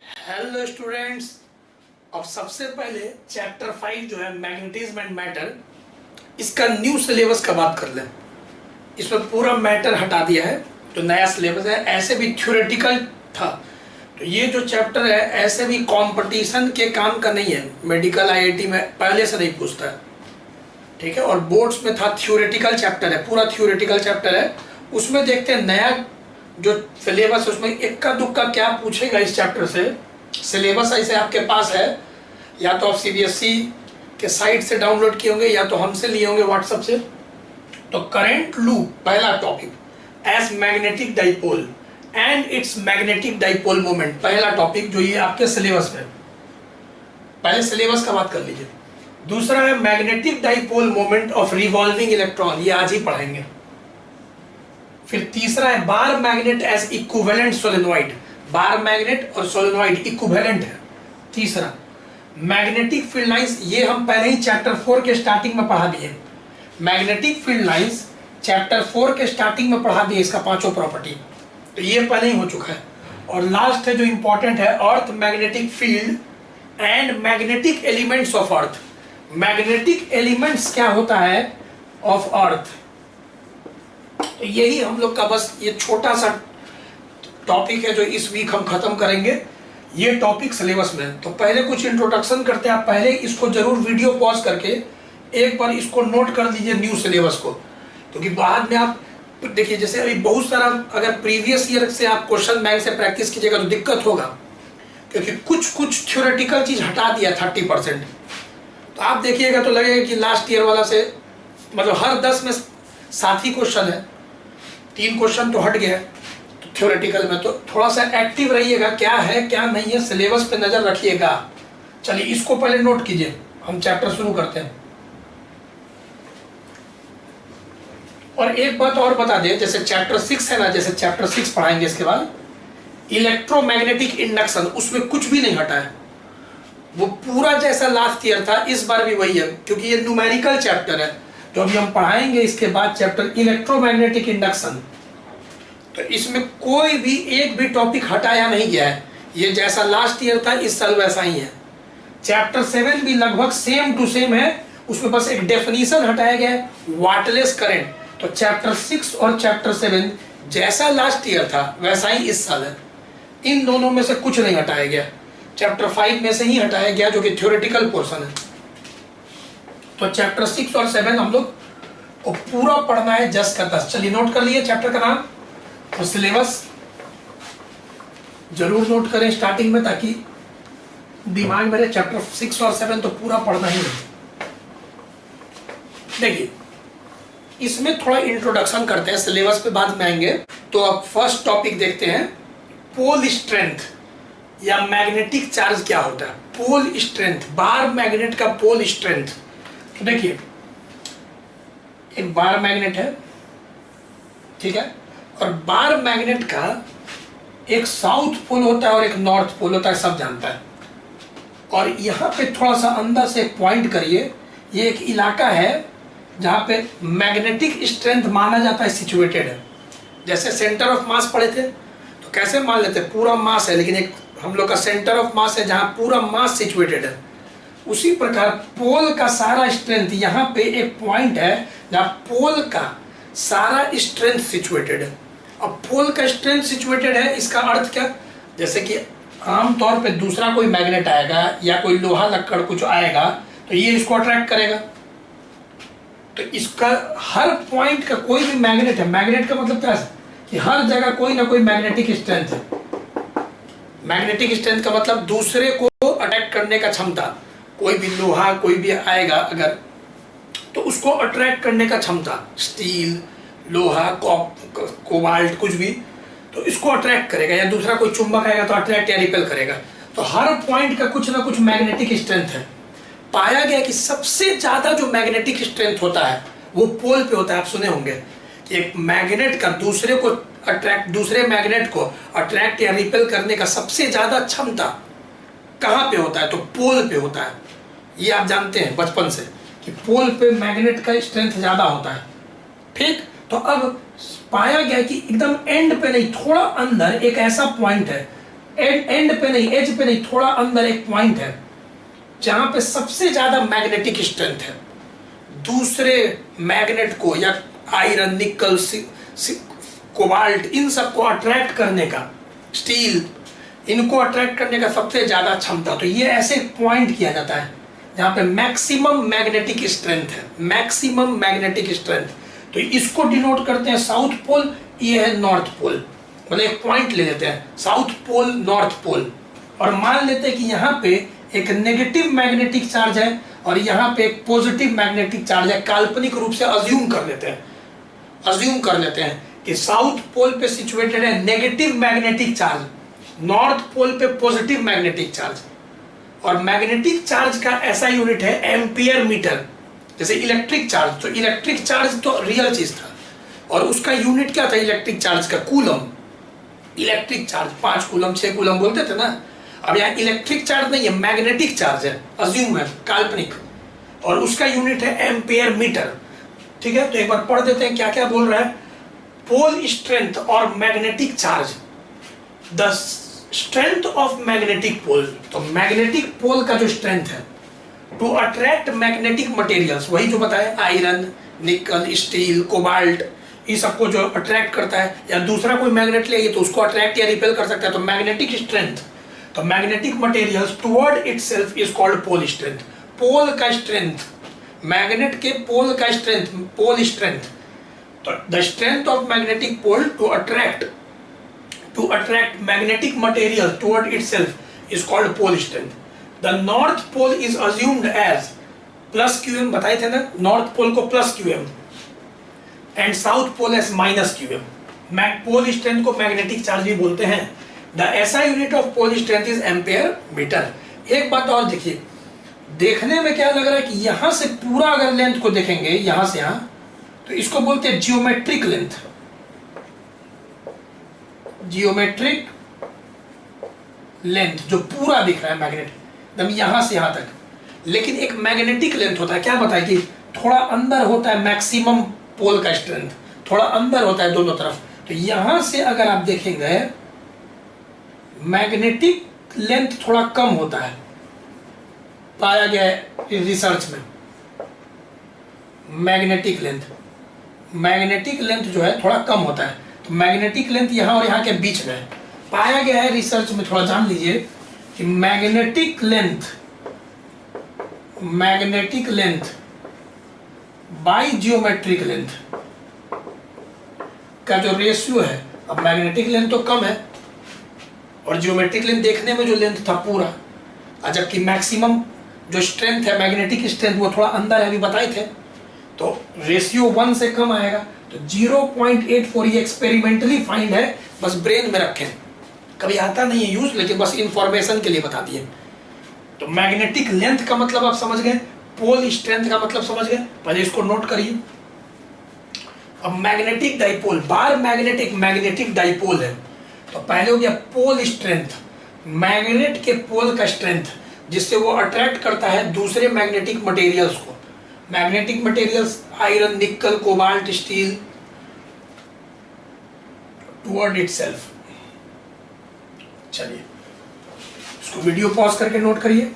Hello students. अब सबसे पहले चैप्टर 5 जो है मैग्नेटिज्म एंड मैटर, इसका न्यू सिलेबस का बात कर लें। इसमें पूरा मैटर हटा दिया है, जो नया सिलेबस है। ऐसे भी थ्योरेटिकल था, तो ये जो चैप्टर है ऐसे भी कंपटीशन के काम का नहीं है। मेडिकल आईआईटी में पहले से नहीं पूछता है, ठीक है। और बोर्ड्स में था थ्योरेटिकल चैप्टर है, पूरा थ्योरेटिकल चैप्टर है। उसमें देखते हैं नया जो सिलेबस है उसमें इक्का दुक्का क्या पूछेगा इस चैप्टर से। सिलेबस ऐसे आपके पास है, या तो आप सीबीएसई के साइट से डाउनलोड किए होंगे या तो हमसे लिए होंगे व्हाट्सएप से। तो करंट लूप पहला topic, as magnetic dipole and its magnetic dipole moment, पहला टॉपिक जो ये आपके सिलेबस में। पहले सिलेबस का बात कर लीजिए। दूसरा है magnetic dipole moment of revolving electron, ये आज ही पढ़ेंगे। फिर तीसरा है bar magnet as equivalent solenoid, bar magnet और सोलेनोइड इक्विवेलेंट है। तीसरा मैग्नेटिक फील्ड लाइंस, ये हम पहले ही चैप्टर 4 के स्टार्टिंग में पढ़ा दिए। मैग्नेटिक फील्ड लाइंस चैप्टर 4 के स्टार्टिंग में पढ़ा दिए, इसका पांचों प्रॉपर्टी, तो ये पहले ही हो चुका है। और लास्ट है जो इंपॉर्टेंट है, earth magnetic field and magnetic elements of earth. Magnetic elements क्या होता है ऑफ अर्थ, तो यही हम लोग का बस ये छोटा सा टॉपिक है जो इस वीक हम खत्म करेंगे, ये टॉपिक सिलेबस में। तो पहले कुछ इंट्रोडक्शन करते हैं। आप पहले इसको जरूर वीडियो पॉज करके एक बार इसको नोट कर लीजिए न्यू सिलेबस को, क्योंकि बाद में आप देखिए जैसे अभी बहुत सारा अगर प्रीवियस ईयर से आप क्वेश्चन बैंक से प्रैक्टिस कीजिएगा तो दिक्कत होगा, क्योंकि कुछ थ्योरेटिकल चीज हटा दिया 30%। तो आप देखिएगा तो लगेगा कि लास्ट ईयर वाला से मतलब हर 10 में 7 ही क्वेश्चन है, 3 क्वेश्चन तो हट गया है थ्योरेटिकल में। तो थोड़ा सा एक्टिव रहिएगा, क्या है क्या नहीं है सिलेबस पे नजर रखिएगा। चलिए इसको पहले नोट कीजिए, हम चैप्टर शुरू करते हैं। और एक बात और बता दें, जैसे चैप्टर 6 है ना, जैसे चैप्टर 6 पढ़ाएंगे इसके बाद इलेक्ट्रोमैग्नेटिक इंडक्शन, उसमें कुछ भी नहीं हटा है। वो पूरा जैसा लास्ट ईयर था इस बार भी वही है, क्योंकि ये न्यूमेरिकल चैप्टर है जो अभी हम पढ़ाएंगे। इसके बाद चैप्टर इलेक्ट्रोमैग्नेटिक इंडक्शन, तो इसमें कोई भी एक भी टॉपिक हटाया नहीं गया है। ये जैसा लास्ट ईयर था इस साल वैसा ही है। चैप्टर 7 भी लगभग सेम टू सेम है, उसमें बस एक डेफिनेशन हटाया गया है, वाटरलेस करंट। तो चैप्टर 6 और चैप्टर 7 जैसा लास्ट ईयर था वैसा ही इस साल है। इन दोनों में से कुछ नहीं हटाया गया। चैप्टर 5 में से ही हटाया गया जो कि थ्योरेटिकल पोर्शन है। तो चैप्टर 6 और 7 हम लोग को पूरा पढ़ना है, जस्ट का 10। चलिए नोट कर लिए चैप्टर का नाम और सिलेबस जरूर नोट करें स्टार्टिंग में, ताकि दिमाग में रहे। चैप्टर 6 और 7 तो पूरा पढ़ना ही है। देखिए इसमें थोड़ा इंट्रोडक्शन करते हैं, सिलेबस पे बाद में आएंगे। तो अब फर्स्ट टॉपिक देखते हैं, पोल स्ट्रेंथ या मैग्नेटिक चार्ज क्या होता है। पोल स्ट्रेंथ, बार मैग्नेट का पोल स्ट्रेंथ। तो देखिए एक बार मैग्नेट है, ठीक है, और बार मैग्नेट का एक साउथ पोल होता है और एक नॉर्थ पोल होता है, सब जानता है। और यहाँ पे थोड़ा सा अंदर से पॉइंट करिए, ये एक इलाका है जहाँ पे मैग्नेटिक स्ट्रेंथ माना जाता है सिचुएटेड है। जैसे सेंटर ऑफ मास पढ़े थे, तो कैसे मान लेते हैं पूरा मास है, लेकिन एक हम लोग का सेंटर ऑफ मास है जहाँ पूरा मास सिचुएटेड है। उसी प्रकार पोल का सारा स्ट्रेंथ, यहाँ पे एक पॉइंट है जहाँ पोल का सारा स्ट्रेंथ सिचुएटेड है। अब पोल का स्ट्रेंथ सिचुएटेड है, इसका अर्थ क्या, जैसे कि आमतौर पे दूसरा कोई मैग्नेट आएगा या कोई लोहा लक्कड़ कुछ आएगा तो ये इसको अट्रैक्ट करेगा। तो इसका हर पॉइंट का कोई भी मैग्नेट है, मैग्नेट का मतलब क्या है कि हर जगह कोई ना कोई मैग्नेटिक स्ट्रेंथ है। मैग्नेटिक स्ट्रेंथ का मतलब दूसरे को अट्रैक्ट करने का क्षमता। कोई भी लोहा कोई भी आएगा अगर, तो उसको अट्रैक्ट करने का क्षमता, स्टील, लोहा, कोबाल्ट, कुछ भी, तो इसको अट्रैक्ट करेगा। या दूसरा कोई चुंबक आएगा तो अट्रैक्ट या रिपेल करेगा। तो हर पॉइंट का कुछ ना कुछ मैग्नेटिक स्ट्रेंथ है। पाया गया कि सबसे ज्यादा जो मैग्नेटिक स्ट्रेंथ होता है वो पोल पे होता है। आप सुने होंगे कि एक मैग्नेट का दूसरे को अट्रैक्ट, दूसरे मैग्नेट को अट्रैक्ट या रिपेल करने का सबसे ज्यादा क्षमता कहाँ पे होता है, तो पोल पे होता है। ये आप जानते हैं बचपन से कि पोल पे मैग्नेट का स्ट्रेंथ ज्यादा होता है, ठीक। तो अब पाया गया कि एकदम एंड पे नहीं, थोड़ा अंदर एक ऐसा पॉइंट है एंड पे नहीं, एज पे नहीं, थोड़ा अंदर एक पॉइंट है जहां पे सबसे ज्यादा मैग्नेटिक स्ट्रेंथ है दूसरे मैग्नेट को या आयरन, निकल, कोबाल्ट, इन सबको अट्रैक्ट करने का, स्टील, इनको अट्रैक्ट करने का सबसे ज्यादा क्षमता। तो ये ऐसे पॉइंट किया जाता है जहां पे मैक्सिमम मैग्नेटिक स्ट्रेंथ है, मैक्सिमम मैग्नेटिक स्ट्रेंथ। तो इसको डिनोट करते हैं साउथ पोल, ये है नॉर्थ पोल। मतलब एक पॉइंट ले लेते हैं साउथ पोल, नॉर्थ पोल, और मान लेते हैं कि यहाँ पे एक नेगेटिव मैग्नेटिक चार्ज है और यहाँ पे एक पॉजिटिव मैग्नेटिक चार्ज है। काल्पनिक रूप से अज्यूम कर लेते हैं कि साउथ पोल पे सिचुएटेड है negative magnetic charge, north pole पे पॉजिटिव मैग्नेटिक चार्ज। और मैग्नेटिक चार्ज का ऐसा यूनिट है एम्पियर मीटर। जैसे इलेक्ट्रिक चार्ज, तो इलेक्ट्रिक चार्ज तो रियल चीज था और उसका यूनिट क्या था इलेक्ट्रिक चार्ज का? Coulomb. Electric charge 5 coulomb 6 coulomb बोलते थे ना। अब यहाँ इलेक्ट्रिक चार्ज नहीं है, मैग्नेटिक चार्ज है, अज्यूम है, काल्पनिक, और उसका यूनिट है एम्पियर मीटर। ठीक है, तो एक बार पढ़ देते हैं क्या क्या बोल रहा है। पोल स्ट्रेंथ और magnetic charge, the strength of magnetic pole. तो मैग्नेटिक पोल का जो स्ट्रेंथ है टू अट्रैक्ट मैग्नेटिक मटेरियल्स, वही जो बताया, आयरन, निकल, स्टील, कोबाल्ट, ये सबको जो अट्रैक्ट करता है, या दूसरा कोई मैग्नेट ले तो उसको अट्रैक्ट या रिपेल कर सकता है। तो मैग्नेटिक स्ट्रेंथ, तो magnetic materials toward itself is called pole strength. Pole का स्ट्रेंथ, मैग्नेट के पोल का स्ट्रेंथ, पोल स्ट्रेंथ। तो the strength of magnetic pole to attract magnetic material toward itself is called pole strength. The north pole is assumed as plus QM, बताए थे ना, north pole को plus QM and south pole as minus QM। Pole strength को magnetic charge भी बोलते हैं। The SI unit of pole strength is ampere metre. एक बात और देखिए, देखने में क्या लग रहा है कि यहां से पूरा अगर लेंथ को देखेंगे, यहां से यहां, तो इसको बोलते हैं जियोमेट्रिक लेंथ। जियोमेट्रिक लेंथ जो पूरा दिख रहा है मैग्नेट, एकदम यहां से यहां तक। लेकिन एक मैग्नेटिक लेंथ होता है, क्या बताए कि थोड़ा अंदर होता है मैक्सिमम पोल का स्ट्रेंथ, थोड़ा अंदर होता है दोनों तरफ। तो यहां से अगर आप देखेंगे मैग्नेटिक लेंथ थोड़ा कम होता है, पाया गया है रिसर्च में। मैग्नेटिक लेंथ जो है थोड़ा कम होता है। तो मैग्नेटिक लेंथ यहां और यहां के बीच में पाया गया है रिसर्च में। थोड़ा जान लीजिए कि magnetic length by geometric length का जो रेशियो है, अब मैग्नेटिक लेंथ तो कम है और जियोमेट्रिक लेंथ देखने में जो लेंथ था पूरा, जबकि मैक्सिमम जो स्ट्रेंथ है मैग्नेटिक स्ट्रेंथ वो थोड़ा अंदर है, अभी बताए थे। तो रेशियो 1 से कम आएगा। तो 0.84 ये एक्सपेरिमेंटली फाइंड है, बस ब्रेन में रखें, कभी आता नहीं है यूज, लेकिन बस इंफॉर्मेशन के लिए बता दिए। तो मैग्नेटिक लेंथ का मतलब आप समझ गए, पोल स्ट्रेंथ का मतलब समझ गए, पहले इसको नोट करिए। अब मैग्नेटिक डाइपोल, बार मैग्नेटिक डाइपोल है। तो पहले हो गया पोल स्ट्रेंथ, मैग्नेट के पोल का स्ट्रेंथ, जिससे वो अट्रैक्ट करता है दूसरे मैग्नेटिक मटेरियल्स को। मैग्नेटिक मटेरियल्स आयरन, निकल, कोबाल्ट, स्टील, टुवर्ड इटसेल्फ। चलिए इसको वीडियो पॉज करके नोट करिए।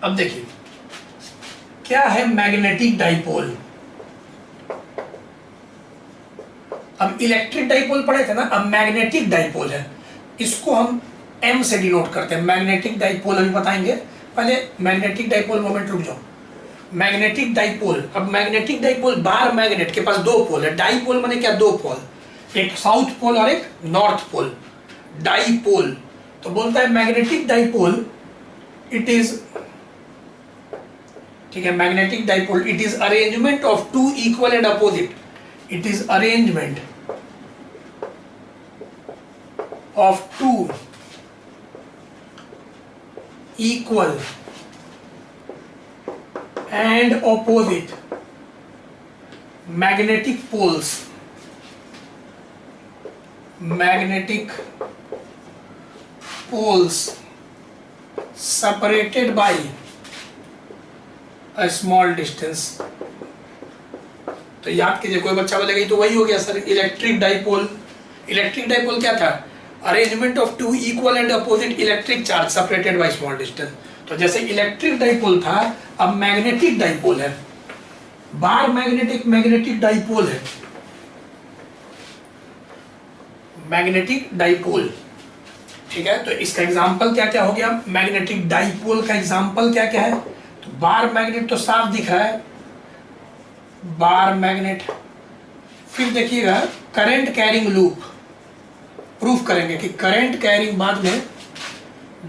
अब देखिए क्या है मैग्नेटिक डाइपोल। अब इलेक्ट्रिक डाइपोल पढ़े थे ना, अब मैग्नेटिक डाइपोल है, इसको हम M से डिनोट करते हैं। मैग्नेटिक डाइपोल अभी बताएंगे, पहले मैग्नेटिक डाइपोल मोमेंट रुक जाओ। मैग्नेटिक डाइपोल, अब मैग्नेटिक डाइपोल, बार मैग्नेट के पास 2 पोल है। डाइपोल माने क्या? 2 पोल, एक साउथ पोल और एक नॉर्थ पोल, डाइपोल। तो बोलता है मैग्नेटिक डाइपोल इट इज, ठीक है, magnetic dipole it is arrangement of 2 equal and opposite, it is arrangement of 2 equal and opposite magnetic poles separated by a small distance तो याद कीजिए, कोई बच्चा बोलेगा तो वही हो गया sir electric dipole. Electric dipole क्या था? Arrangement of two equal and opposite electric charge separated by small distance. तो जैसे इलेक्ट्रिक डाइपोल था, अब मैग्नेटिक डाइपोल है। बार मैग्नेटिक डाइपोल है, मैग्नेटिक डाइपोल। ठीक है, तो इसका एग्जांपल क्या क्या हो गया? मैग्नेटिक डाइपोल का एग्जांपल क्या क्या है? तो बार मैग्नेट तो साफ दिख रहा है, बार मैग्नेट। फिर देखिएगा करंट कैरिंग लूप, प्रूफ करेंगे कि करंट कैरिंग, बाद में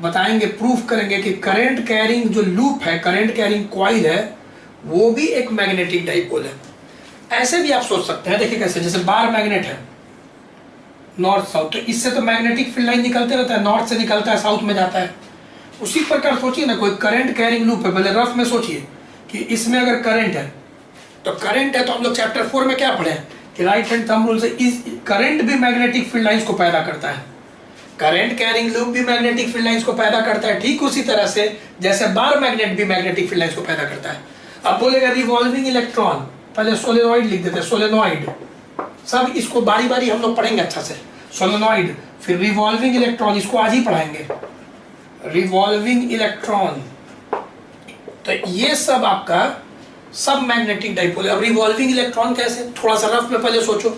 बताएंगे, प्रूफ करेंगे कि करंट कैरिंग जो लूप है, करंट कैरिंग कॉइल है, वो भी एक मैग्नेटिक डाइपोल है। ऐसे भी आप सोच सकते हैं, देखिए कैसे, जैसे बार मैग्नेट है नॉर्थ साउथ, तो इससे तो मैग्नेटिक फील्ड लाइन निकलते रहता है, नॉर्थ से निकलता है साउथ में जाता है। उसी प्रकार सोचिए ना, कोई करंट कैरिंग लूप है, पहले रफ में सोचिए कि इसमें अगर करंट है, तो करंट है तो हम लोग चैप्टर 4 में क्या पढ़े कि राइट हैंड थंब रूल से इस करंट भी मैग्नेटिक फील्ड लाइंस को पैदा करता है, करंट कैरिंग लूप भी मैग्नेटिक फील्ड लाइंस को पैदा करता है। ठीक उसी तरह से जैसे बार मैग्नेट भी मैग्नेटिक फील्ड लाइंस को पैदा करता है। अब बोलेगा रिवॉल्विंग इलेक्ट्रॉन, पहले सोलेनॉइड लिख देते हैं, सोलेनॉइड, सब इसको बारी बारी हम लोग पढ़ेंगे अच्छा से। सोलेनॉइड, फिर रिवॉल्विंग इलेक्ट्रॉन, इसको आज ही पढ़ाएंगे, रिवॉल्विंग इलेक्ट्रॉन। तो ये सब आपका सब मैग्नेटिक डाइपोल है। अब रिवॉल्विंग इलेक्ट्रॉन कैसे, थोड़ा सा रफ में पहले सोचो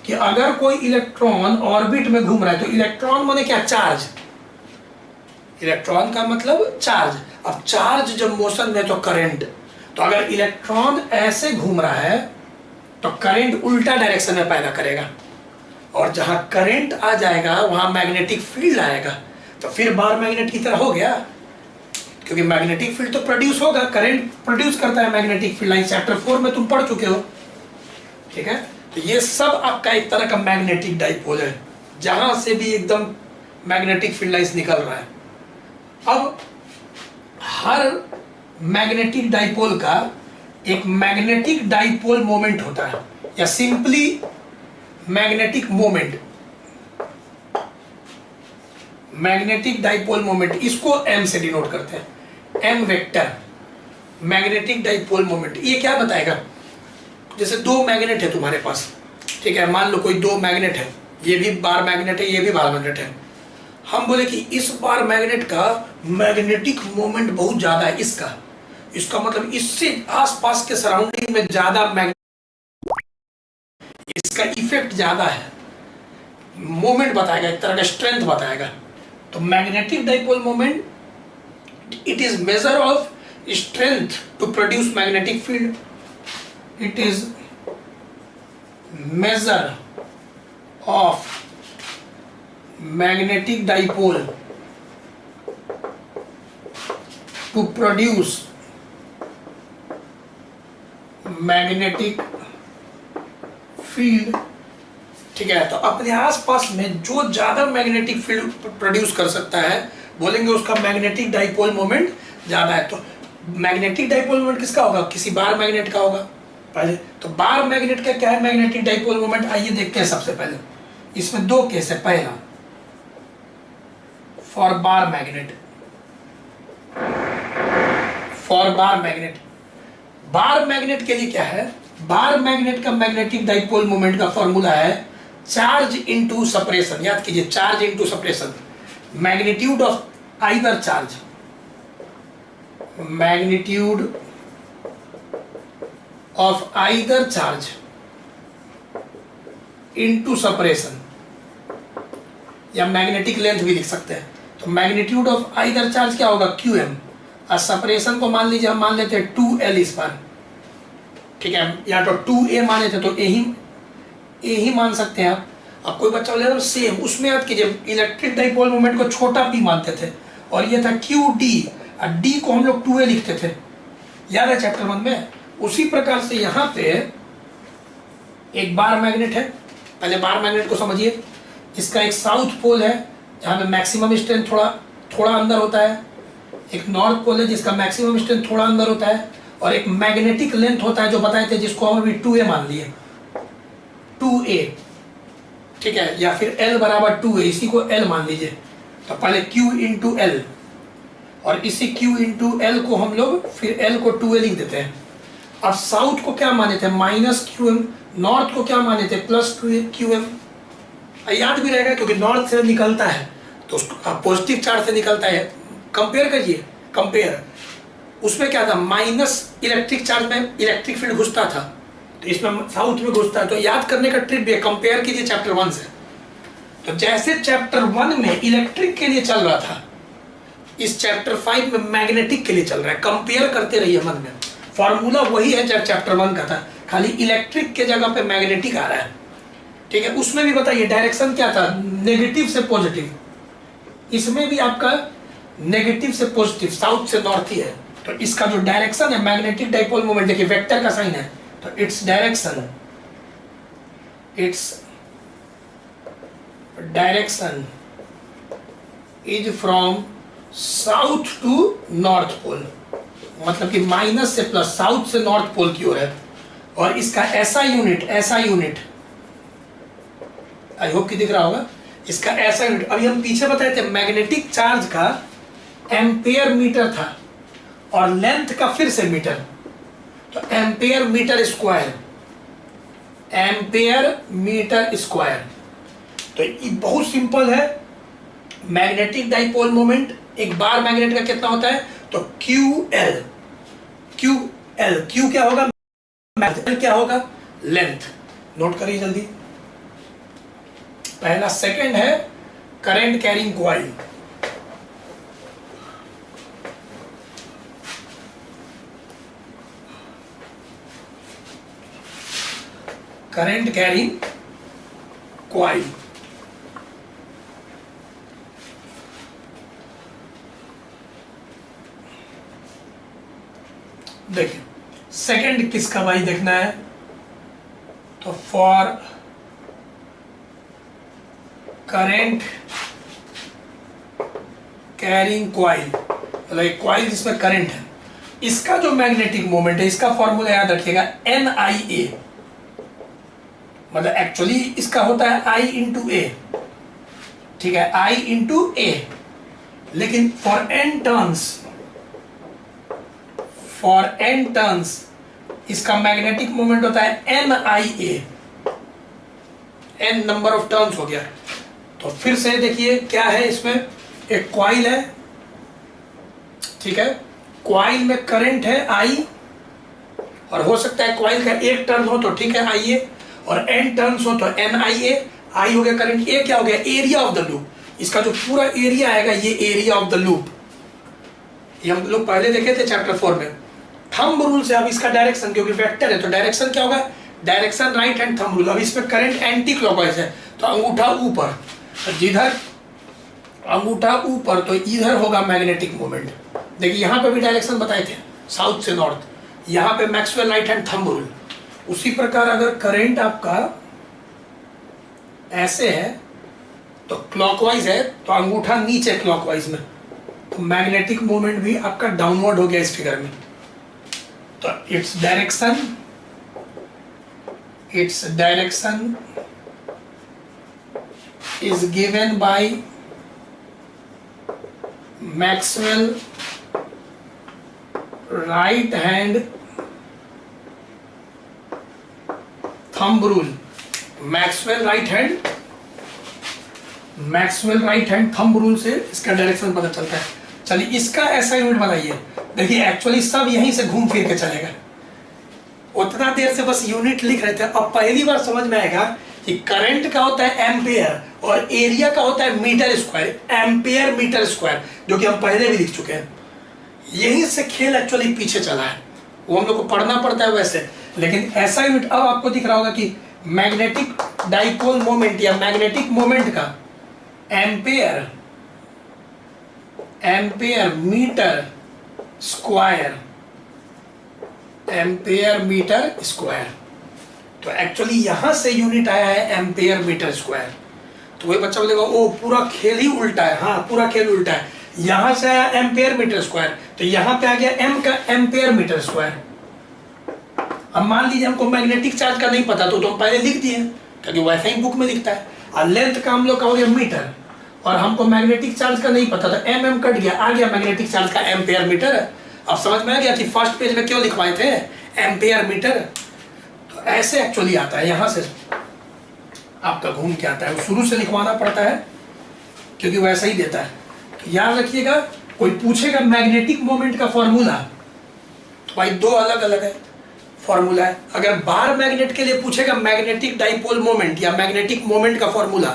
कि अगर कोई इलेक्ट्रॉन ऑर्बिट में घूम रहा है, तो इलेक्ट्रॉन माने क्या? चार्ज। इलेक्ट्रॉन का मतलब चार्ज। अब चार्ज जब मोशन में तो करंट, तो अगर इलेक्ट्रॉन ऐसे घूम रहा है तो करंट उल्टा डायरेक्शन में पैदा करेगा, और जहां करंट आ जाएगा वहां मैग्नेटिक फील्ड आएगा। तो फिर बार मैग्नेट की तरह हो गया, क्योंकि मैग्नेटिक फील्ड तो प्रोड्यूस होगा, करंट प्रोड्यूस करता है मैग्नेटिक फील्ड लाइन, चैप्टर 4 में तुम पढ़ चुके हो। ठीक है, तो ये सब आपका एक तरह का मैग्नेटिक डाइपोल है, जहां से भी एकदम मैग्नेटिक फील्ड लाइंस निकल रहा है। अब हर मैग्नेटिक डाइपोल का एक मैग्नेटिक डाइपोल मोमेंट होता है, या simply magnetic moment, magnetic dipole moment, इसको m से डिनोट करते हैं, m vector, magnetic dipole moment. ये क्या बताएगा? जैसे दो मैग्नेट है तुम्हारे पास, ठीक है, मान लो कोई दो मैग्नेट है, ये भी बार मैग्नेट है, ये भी बार मैग्नेट है। हम बोले कि इस बार मैग्नेट का मैग्नेटिक मोमेंट बहुत ज्यादा है, इसका मतलब इससे आसपास के सराउंडिंग में ज्यादा इसका इफेक्ट ज्यादा है, मोमेंट बताएगा, एक तरह का स्ट्रेंथ बताएगा। तो magnetic dipole moment, it is measure of strength to produce magnetic field, it is measure of magnetic dipole to produce magnetic field. ठीक है, तो अपने आसपास में जो ज्यादा मैग्नेटिक फील्ड प्रोड्यूस कर सकता है, बोलेंगे उसका मैग्नेटिक डाइपोल मोमेंट ज्यादा है। तो मैग्नेटिक डाइपोल मोमेंट किसका होगा? किसी बार मैग्नेट का होगा पहले। तो बार मैग्नेट का क्या है मैग्नेटिक डाइपोल मोमेंट? आइए देखते हैं। सबसे पहले इसमें दो केस है। पहला for bar magnet, for bar magnet, bar magnet के लिए क्या है? बार मैग्नेट का मैग्नेटिक डाइपोल मोमेंट का फॉर्मूला है चार्ज इनटू सेपरेशन। याद कीजिए, charge into separation, magnitude of either charge, magnitude of either charge into separation, या मैग्नेटिक लेंथ भी लिख सकते हैं। तो मैग्नीट्यूड ऑफ आइदर चार्ज क्या होगा? QM। और सेपरेशन को मान लीजिए, हम मान लेते हैं 2L इस बार, ठीक है, या तो 2A माने थे तो ए ही मान सकते हैं आप। अब कोई बच्चा बोले सेम, उसमें याद कीजिए इलेक्ट्रिक डाइपोल मोमेंट को छोटा p मानते थे, और ये था QD, और D को हम लोग 2A लिखते थे, याद है चैप्टर 1 में। उसी प्रकार से यहाँ पे एक बार मैग्नेट है। पहले बार मैग्नेट को समझिए, इसका एक साउथ पोल है जहाँ पे मैक्सिमम स्ट्रेंथ थोड़ा अंदर होता है, एक नॉर्थ पोल है जिसका मैक्सिमम स्ट्रेंथ थोड़ा अंदर होता है, और एक मैग्नेटिक लेंथ होता है जो बताए थे, जिसको हम अभी 2A मान लिए, 2A, ठीक है, या फिर L बराबर 2A, इसी को L मान लीजिए। तो पहले Q इंटू L, और इसी Q इंटू L को हम लोग फिर L को 2A लिख देते हैं। अब साउथ को क्या माने थे, -qm, नॉर्थ को क्या माने थे, +2qm। याद भी रहेगा क्योंकि नॉर्थ से निकलता है तो उसको पॉजिटिव चार्ज से निकलता है। कंपेयर करिए, कंपेयर उसमें क्या था, माइनस इलेक्ट्रिक चार्ज में इलेक्ट्रिक फील्ड घुसता था, तो इसमें साउथ में घुसता है। तो याद करने का ट्रिक भी है, कंपेयर कीजिए चैप्टर 1 से। तो जैसे चैप्टर 1 में इलेक्ट्रिक के लिए चल रहा था, इस चैप्टर 5 में मैग्नेटिक के लिए चल रहा है। कंपेयर करते रहिए मन में, फॉर्मूला वही है जब चैप्टर 1 का था, खाली इलेक्ट्रिक के जगह पे मैग्नेटिक आ रहा है। ठीक है, उसमें भी बताइए डायरेक्शन क्या था, नेगेटिव से पॉजिटिव। इसमें भी आपका नेगेटिव से पॉजिटिव, साउथ से नॉर्थ ही है। तो इसका जो डायरेक्शन है मैग्नेटिक डाइपोल मोमेंट, देखिए वेक्टर का साइन है, तो its direction is from south to north pole, मतलब कि माइनस से प्लस, साउथ से नॉर्थ पोल की ओर है। और इसका ऐसा यूनिट आई होप कि दिख रहा होगा, इसका ऐसा यूनिट, अभी हम पीछे बताए थे मैग्नेटिक चार्ज का एम्पेयर मीटर था और लेंथ का फिर से मीटर, तो एम्पेयर मीटर स्क्वायर। तो ये बहुत सिंपल है, मैग्नेटिक डाइपोल मोमेंट एक बार मैग्नेट का कितना होता है, तो QL Q क्या होगा, क्या होगा, लेंथ। नोट करिए जल्दी। पहला, सेकंड है current carrying coil. Current carrying coil, देखिए सेकंड किसका भाई देखना है, तो फॉर करंट कैरिंग कॉइल, मतलब एक कॉइल जिसमें करंट है, इसका जो मैग्नेटिक मोमेंट है, इसका फॉर्मूला याद रखिएगा NIA, मतलब एक्चुअली इसका होता है I इंटू A, ठीक है, I इंटू A, लेकिन फॉर n टर्न्स इसका मैग्नेटिक मोमेंट होता है NIA, n number of turns हो गया। तो फिर से देखिए क्या है, इसमें एक कॉइल है, ठीक है, कॉइल में करंट है I, और हो सकता है कॉइल का एक टर्न हो तो ठीक है IA, और n टर्न्स हो तो NIA। I हो गया करंट, A क्या हो गया, एरिया ऑफ द लूप। इसका जो पूरा एरिया आएगा ये एरिया ऑफ द लूप, ये हम लोग पहले देखे थे चैप्टर 4 में। थंब रूल से अब इसका डायरेक्शन, क्योंकि वेक्टर है तो डायरेक्शन क्या होगा, direction right hand thumb rule. अब इसमें करंट एंटी क्लॉकवाइज है तो अंगूठा ऊपर, जिधर अंगूठा ऊपर तो इधर होगा मैग्नेटिक मोमेंट। देखिए यहाँ पे भी डायरेक्शन बताए थे, साउथ से नॉर्थ, यहाँ पे Maxwell right hand thumb rule. उसी प्रकार अगर करंट आपका ऐसे है तो क्लॉकवाइज है, तो अंगूठा नीचे क्लॉकवाइज में, तो मैग्नेटिक मोमेंट भी आपका डाउनवर्ड हो गया इस फिगर में। तो its direction is given by Maxwell right hand thumb rule। Maxwell right hand thumb rule से इसका डायरेक्शन पता चलता है। चलिए इसका ऐसा यूनिट बनाइए, देखिए एक्चुअली सब यहीं से घूम फिर के चलेगा, उतना देर से बस यूनिट लिख रहे थे, अब पहली बार समझ में आएगा कि करंट का होता है एम्पेयर और एरिया का होता है metre square, ampere metre square, जो कि हम पहले भी लिख चुके हैं। यहीं से खेल एक्चुअली पीछे चला है, वो हम लोग को पढ़ना पड़ता है वैसे, लेकिन ऐसा यूनिट अब आपको दिख रहा होगा कि मैग्नेटिक डाइपोल मोमेंट या मैग्नेटिक मोमेंट का एम्पेयर मीटर स्क्वायर। तो एक्चुअली यहां से यूनिट आया है एम्पेयर मीटर स्क्वायर। तो वही बच्चा बोलेगा ओ पूरा खेल ही उल्टा है, हाँ पूरा खेल उल्टा है, यहां से आया एम्पेयर मीटर स्क्वायर, तो यहां पे आ गया एम का एम्पेयर मीटर स्क्वायर। अब मान लीजिए हमको मैग्नेटिक चार्ज का नहीं पता तो हम पहले लिख दिए, क्योंकि वैसे ही बुक में लिखता है, और लेंथ का हम लोग का हो गया मीटर, और हमको मैग्नेटिक चार्ज का नहीं पता तो एम कट गया, आ गया मैग्नेटिक चार्ज का एम्पेयर मीटर। अब समझ में आ गया कि फर्स्ट पेज में क्यों लिखवाए थे एम्पेयर मीटर। तो ऐसे एक्चुअली आता है, यहां से आपका घूम के आता है, वो शुरू से लिखवाना पड़ता है क्योंकि वैसा ही देता है। तो याद रखिएगा, कोई पूछेगा मैग्नेटिक मोमेंट का फॉर्मूला, तो भाई दो अलग अलग है फॉर्मूला है। अगर बार मैग्नेट के लिए पूछेगा मैग्नेटिक डाइपोल मोमेंट या मैग्नेटिक मोमेंट का फॉर्मूला,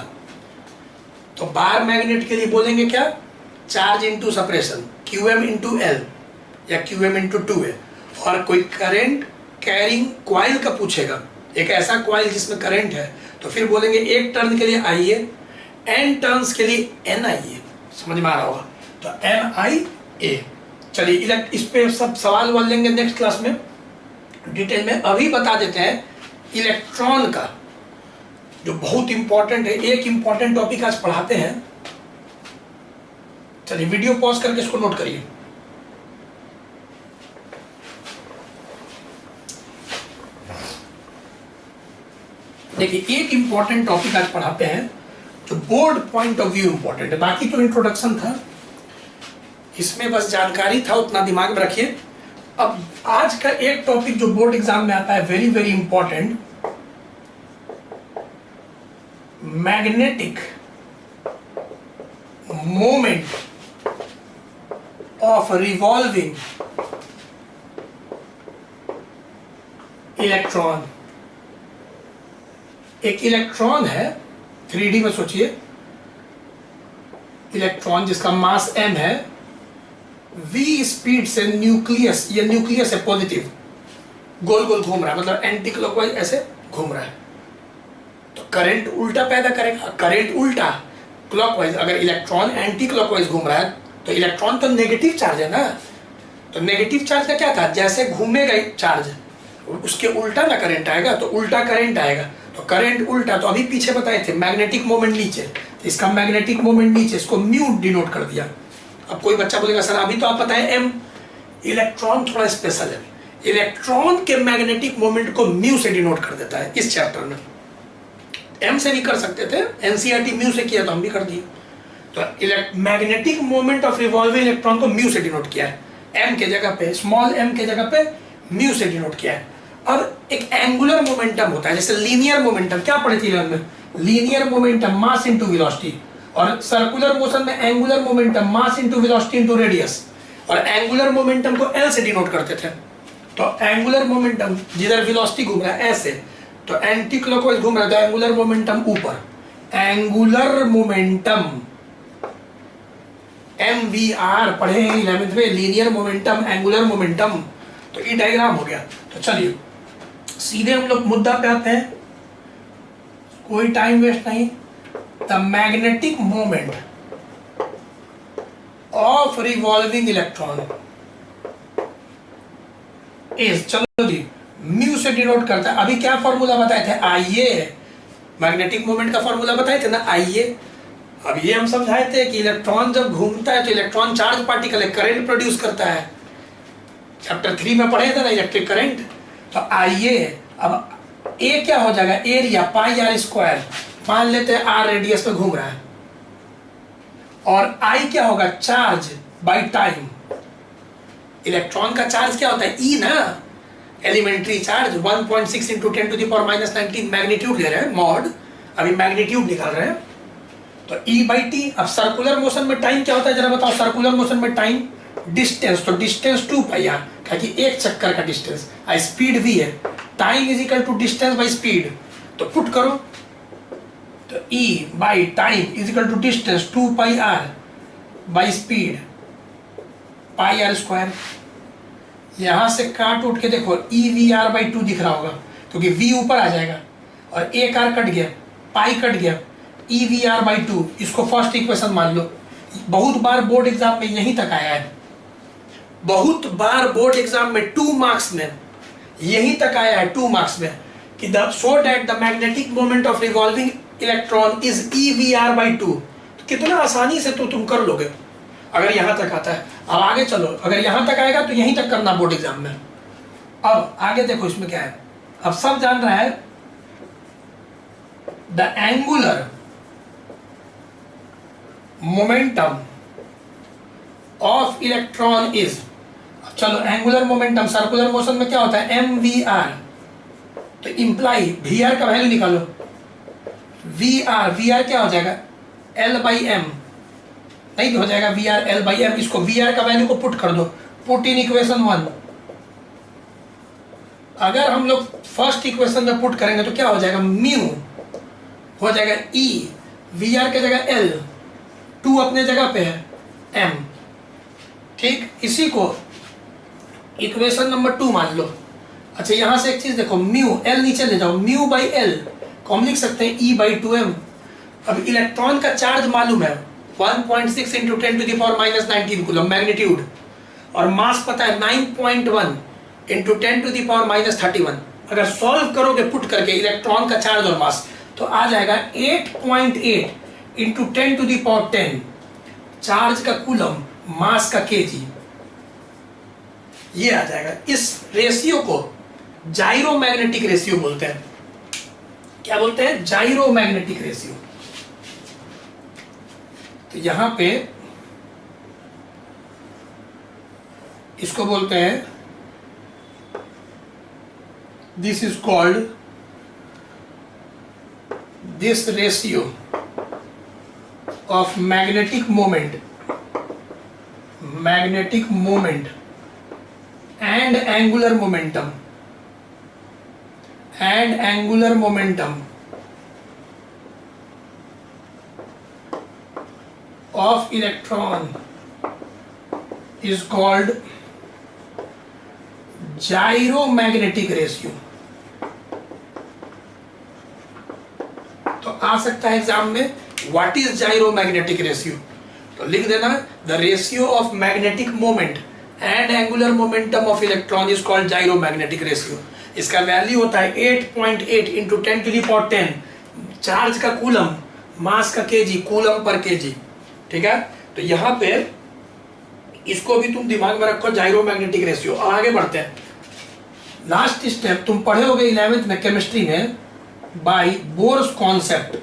तो बार मैग्नेट के लिए बोलेंगे क्या, charge into separation, QM into L या QM इंटू 2A। और कोई करंट कैरिंग कॉइल का पूछेगा, एक ऐसा कॉइल जिसमें करंट है, तो फिर बोलेंगे एक टर्न के लिए IA, N टर्न्स के लिए NIA। समझ में आ रहा होगा, तो NIA। चलिए इस पे सब सवाल वाल लेंगे नेक्स्ट क्लास में डिटेल में। अभी बता देते हैं इलेक्ट्रॉन का, जो बहुत इंपॉर्टेंट है, एक इंपॉर्टेंट टॉपिक आज पढ़ाते हैं। चलिए वीडियो पॉज करके इसको नोट करिए। देखिए एक इंपॉर्टेंट टॉपिक आज पढ़ाते हैं जो board point of view important है। बाकी तो इंट्रोडक्शन था, इसमें बस जानकारी था, उतना दिमाग में रखिए। अब आज का एक टॉपिक जो बोर्ड एग्जाम में आता है, very very important, magnetic moment of revolving electron. एक इलेक्ट्रॉन है, 3D में सोचिए, इलेक्ट्रॉन जिसका मास m है, v स्पीड से न्यूक्लियस, ये न्यूक्लियस है पॉजिटिव, गोल गोल घूम रहा है, मतलब एंटी क्लॉकवाइज ऐसे घूम रहा है, तो करंट उल्टा पैदा करेगा। करंट उल्टा क्लॉकवाइज, अगर इलेक्ट्रॉन एंटी क्लॉकवाइज घूम रहा है तो इलेक्ट्रॉन तो नेगेटिव चार्ज है ना, तो नेगेटिव चार्ज का क्या था, जैसे घूमेगा चार्ज उसके उल्टा ना करंट आएगा, तो उल्टा करंट आएगा, तो करंट उल्टा। तो अभी पीछे बताए थे मैग्नेटिक मोमेंट नीचे, तो इसका मैग्नेटिक मोमेंट नीचे, इसको म्यू डिनोट कर दिया। अब कोई बच्चा बोलेगा सर अभी तो आप बताएं एम, इलेक्ट्रॉन थोड़ा स्पेशल है, इलेक्ट्रॉन के मैग्नेटिक मोमेंट को म्यू से डिनोट कर देता है इस चैप्टर में। एम से भी कर सकते थे, एनसीईआरटी म्यू से किया तो हम भी कर दिए। तो magnetic moment of revolving electron को म्यू से डिनोट किया है, एम के जगह पे, स्मॉल एम के जगह पे म्यू से डिनोट किया है। अब एक एंगुलर मोमेंटम होता है, जैसे लीनियर मोमेंटम, क्या पढ़े थे इलेवन में, linear momentum mass into velocity, और सर्कुलर मोशन में angular momentum mass into velocity into radius, और एंगुलर मोमेंटम को L से डिनोट करते थे। तो एंगुलर मोमेंटम जिधर वेलोसिटी घूम रहा है ऐसे, तो एंटी क्लॉकवाइज घूम रहा है, तो एंगुलर मोमेंटम ऊपर, एंगुलर मोमेंटम MVR पढ़े हैं 11th में, लीनियर मोमेंटम, एंगुलर मोमेंटम। तो ये डायग्राम हो गया। तो चलिए सीधे हम लोग मुद्दा पे आते हैं, कोई टाइम वेस्ट नहीं। The magnetic moment of revolving electron is, चलो जी म्यू से डिनोट करता है। अभी क्या फॉर्मूला बताए थे, IA, मैग्नेटिक मोमेंट का फॉर्मूला बताए थे ना, IA। अब ये हम समझाए थे कि इलेक्ट्रॉन जब घूमता है तो इलेक्ट्रॉन चार्ज पार्टिकल है, करंट प्रोड्यूस करता है, चैप्टर 3 में पढ़े थे ना इलेक्ट्रिक करंट। तो IA, अब A क्या हो जाएगा, एरिया पाई आर स्क्वायर, मान लेते हैं R रेडियस में घूम रहा है, और I क्या होगा, चार्ज बाय टाइम। इलेक्ट्रॉन का चार्ज क्या होता है, E ना, elementary charge 1.6 into 10 to the power -19 magnitude ले रहे हैं, मॉड, अभी मैग्नीट्यूड निकाल रहे हैं, तो E/T। अब सर्कुलर मोशन में टाइम क्या होता है जरा बताओ, सर्कुलर मोशन में टाइम डिस्टेंस, तो डिस्टेंस 2πr, क्योंकि एक चक्कर का डिस्टेंस, स्पीड v है, time is equal to distance by speed, तो पुट करो, तो E by time is equal to distance 2πr by speed πr²। यहां से काट उठ के देखो EVR/2 दिख रहा होगा, क्योंकि v ऊपर आ जाएगा और एक r कट गया, पाई कट गया, EVR/2, इसको फर्स्ट इक्वेशन मान लो। बहुत बार बोर्ड एग्जाम में यहीं तक आया है, बहुत बार बोर्ड एग्जाम में 2 मार्क्स में यहीं तक आया है, 2 मार्क्स में, कि so that the magnetic moment of revolving electron is EVR/2। तो कितना आसानी से तो तुम कर लोगे अगर यहां तक आता है। अब आगे चलो, अगर यहां तक आएगा तो यहीं तक करना बोर्ड एग्जाम में। अब आगे देखो इसमें क्या है, अब सब जान रहा है, the angular momentum of electron is, चलो एंगुलर मोमेंटम सर्कुलर मोशन में क्या होता है, एम वी आर, तो इंप्लाई वी आर का वैल्यू निकालो, वी आर क्या हो जाएगा, एल बाई एम, नहीं हो जाएगा V R L by M, इसको वी आर का वैल्यू को पुट कर दो, पुट इन इक्वेशन 1। अगर हम लोग फर्स्ट इक्वेशन में पुट करेंगे तो क्या हो जाएगा, म्यू हो जाएगा ई, वी आर के जगह एल, 2 अपने जगह पे है, एम, ठीक। इसी को इक्वेशन नंबर 2 मान लो। अच्छा यहां से एक चीज देखो, म्यू एल नीचे ले जाओ, म्यू बाई एल को हम लिख सकते हैं ई बाई 2m। अब इलेक्ट्रॉन का चार्ज मालूम है 1.6 into 10 to the power minus 19 coulomb magnitude, और मास पता है 9.1 into 10 to the power minus 31। अगर सॉल्व करोगे पुट करके इलेक्ट्रॉन का चार्ज और मास, तो आ जाएगा 8.8 into 10 to the power 10, charge का कूलम मास का केजी, ये आ जाएगा। इस रेशियो को जाइरोमैग्नेटिक रेशियो बोलते हैं। क्या बोलते हैं, जाइरोमैग्नेटिक रेशियो। तो यहां पे इसको बोलते हैं, this is called, this ratio of magnetic moment and angular momentum of electron is called gyromagnetic ratio। तो आ सकता है एग्जाम में, व्हाट इज जाइरोमैग्नेटिक रेशियो, तो लिख देना, the ratio of magnetic moment and angular momentum of electron is called gyromagnetic ratio. इसका value होता है 8.8 into 10 to the power 10, charge का कूलम मास का केजी, कूलम पर केजी, ठीक है। तो यहाँ पे इसको भी तुम दिमाग में रखो, जाइरोमैग्नेटिक रेशियो। आगे बढ़ते हैं, लास्ट स्टेप तुम पढ़े होगे 11th में केमिस्ट्री में, by Bohr's concept,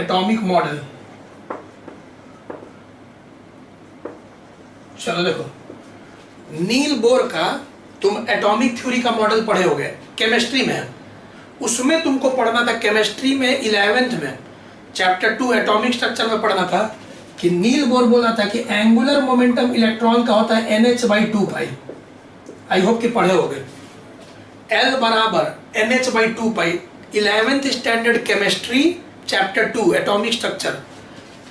atomic model. चलो देखो, नील बोर का तुम एटॉमिक थ्योरी का मॉडल पढ़े होगे केमिस्ट्री में, उसमें तुमको पढ़ना था केमिस्ट्री में 11th में चैप्टर 2 एटॉमिक स्ट्रक्चर में पढ़ना था कि नील बोर बोला था कि एंगुलर मोमेंटम इलेक्ट्रॉन का होता है NH/2π। आई होप कि पढ़े होगे, L बराबर NH/2π, 11th standard chemistry chapter 2 atomic structure.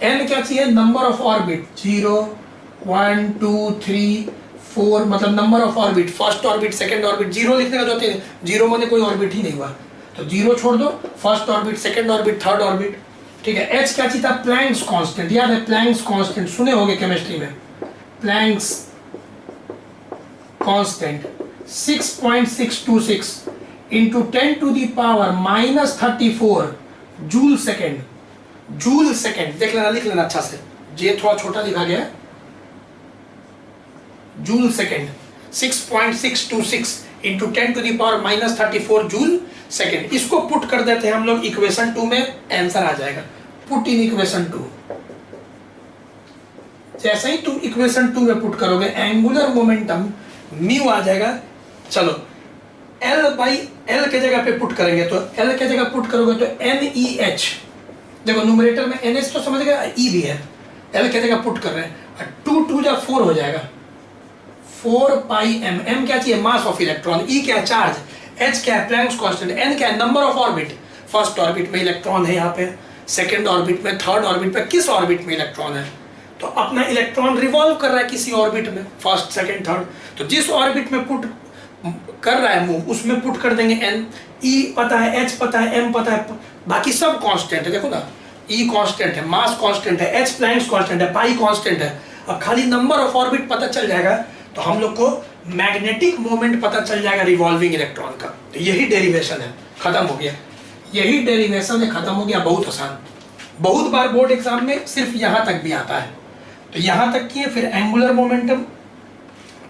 N क्या चाहिए, नंबर ऑफ ऑर्बिट, 0 1 2 3 4, मतलब number of orbit, first orbit second orbit. 0 लिखने का जो, 0 माने कोई ऑर्बिट ही नहीं हुआ, तो 0 छोड़ दो, first orbit second orbit third orbit, ठीक है। H क्या चाहिए था, प्लैंक्स कांस्टेंट, याद है प्लैंक्स कांस्टेंट, सुने होंगे केमिस्ट्री में, Planck's constant 6.626 into 10 to the power minus 34 joule second. Joule second देख लेना, लिख लेना अच्छा से, ये थोड़ा छोटा लिखा गया है, joule second 6.626 into 10 to the power minus 34 joule second. इसको पुट कर देते हैं हम लोग इक्वेशन 2 में, आंसर आ जाएगा, पुट इन इक्वेशन 2। जैसे ही तुम इक्वेशन 2 में पुट करोगे, एंगुलर मोमेंटम म्यू आ जाएगा। चलो L बाई L के जगह पे पुट करेंगे, तो L के जगह पुट करोगे तो NEH, देखो न्यूमरेटर में NH तो समझ गया, E भी है, L के जगह पुट कर रहे हैं, 2 2 जा 4 हो जाएगा, 4πm। m क्या चाहिए, मास ऑफ इलेक्ट्रॉन, E क्या है, चार्ज, H क्या है, प्लैंक्स कांस्टेंट, N क्या है, number of orbit, first orbit में इलेक्ट्रॉन है यहाँ पे, सेकंड ऑर्बिट में, थर्ड ऑर्बिट पे, किस ऑर्बिट में इलेक्ट्रॉन है, तो अपना इलेक्ट्रॉन रिवॉल्व कर रहा है किसी ऑर्बिट में, फर्स्ट सेकंड थर्ड, तो जिस ऑर्बिट में पुट कर रहा है मूव, उसमें पुट कर देंगे N। E पता है, H पता है, M पता है, बाकी सब कांस्टेंट है, देखो ना, E कांस्टेंट है, मास कांस्टेंट है, H प्लैंक्स कांस्टेंट है, पाई कांस्टेंट है। अब खाली नंबर ऑफ ऑर्बिट पता चल जाएगा तो हम लोग को मैग्नेटिक मोमेंट पता चल जाएगा रिवॉल्विंग इलेक्ट्रॉन का। तो यही डेरिवेशन है, खत्म हो गया, यही डेरिवेशन है, खत्म हो गया। बहुत आसान, बहुत बार बोर्ड एग्जाम में सिर्फ यहाँ तक भी आता है, तो यहाँ तक किए, फिर एंगुलर मोमेंटम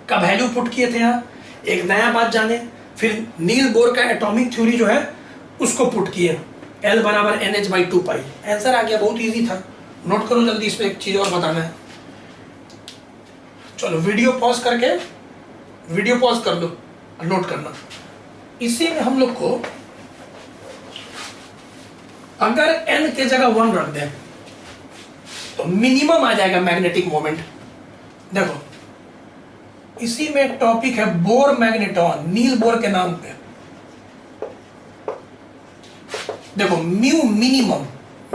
का वैल्यू पुट किए थे यहाँ, एक नया बात जाने, फिर नील बोर का एटॉमिक थ्योरी जो है उसको पुट किए, L बराबर NH/2π, आंसर आ गया, बहुत इजी था। नोट करो जल्दी, इसमें एक चीज और बताना है। चलो वीडियो पॉज करके, वीडियो पॉज कर लो, नोट करना। इसी में हम लोग को अगर n के जगह 1 रख दें तो मिनिमम आ जाएगा मैग्नेटिक मोमेंट। देखो इसी में टॉपिक है बोर मैग्नेटॉन, नील बोर के नाम पे। देखो म्यू मिनिमम,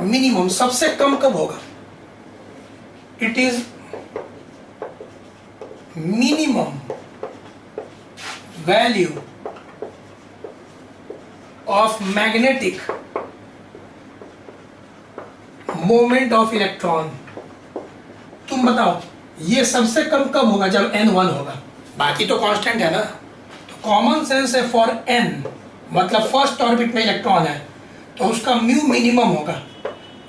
मिनिमम सबसे कम कब होगा? It is minimum value of magnetic moment of electron. तुम बताओ ये सबसे कम कब होगा? जब n1 होगा। बाकी तो कांस्टेंट है ना, तो कॉमन सेंस है फॉर n मतलब फर्स्ट ऑर्बिट में इलेक्ट्रॉन है तो उसका म्यू मिनिमम होगा,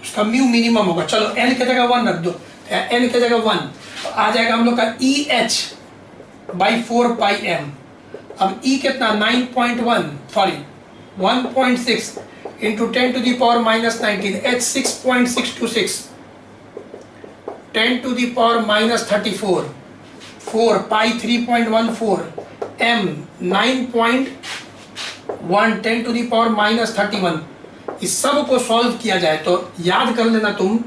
उसका म्यू मिनिमम होगा। चलो n के जगह 1 रख दो, n के जगह 1 तो आ जाएगा हम लोग का EH/4πm। अब E कितना? 9.1 सॉरी 1.6 इंटू 10⁻⁻19, H 6.626, 10⁻⁻34, 4 पाई 3.14, M 9.1, 10⁻⁻31। इस सब को सॉल्व किया जाए तो याद कर लेना तुम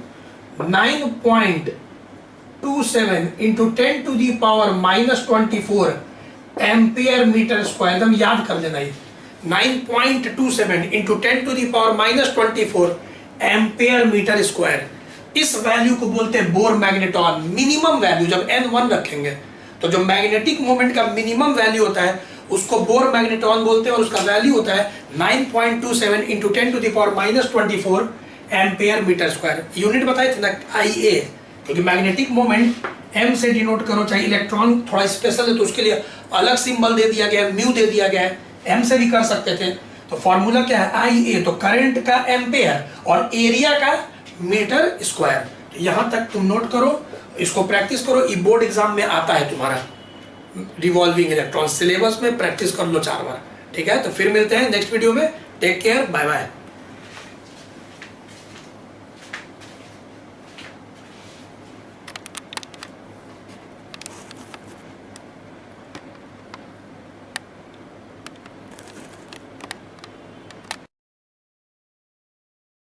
9.27 इंटू 10⁻⁻24 एम्पियर मीटर स्क्वायर। एकदम याद कर लेना ये 9.27 इंटू 10⁻⁻24 एम्पियर मीटर स्क्वायर। इस वैल्यू को बोलते हैं बोर मैग्नेटॉन। मिनिमम वैल्यू जब n1 रखेंगे तो जो मैग्नेटिक मोमेंट का मिनिमम वैल्यू होता है उसको बोर मैग्नेटॉन बोलते हैं और उसका वैल्यू होता है 9.27 into 10⁻⁻24 ampere metre square. Unit बताए थे ना IA, क्योंकि मैग्नेटिक मोमेंट m से डिनोट करो, चाहे इलेक्ट्रॉन थोड़ा स्पेशल है तो उसके लिए अलग सिंबल दे दिया गया है, म्यू दे दिया गया है, m से भी कर सकते थे। तो फॉर्मूला क्या है? IA, तो करंट का एम्पेयर और एरिया का मीटर स्क्वायर। तो यहां तक तुम नोट करो, इसको प्रैक्टिस करो, ये बोर्ड एग्जाम में आता है तुम्हारा। रिवॉल्विंग इलेक्ट्रॉन सिलेबस में प्रैक्टिस कर लो 4 बार, ठीक है? तो फिर मिलते हैं नेक्स्ट वीडियो में। Take care, bye bye.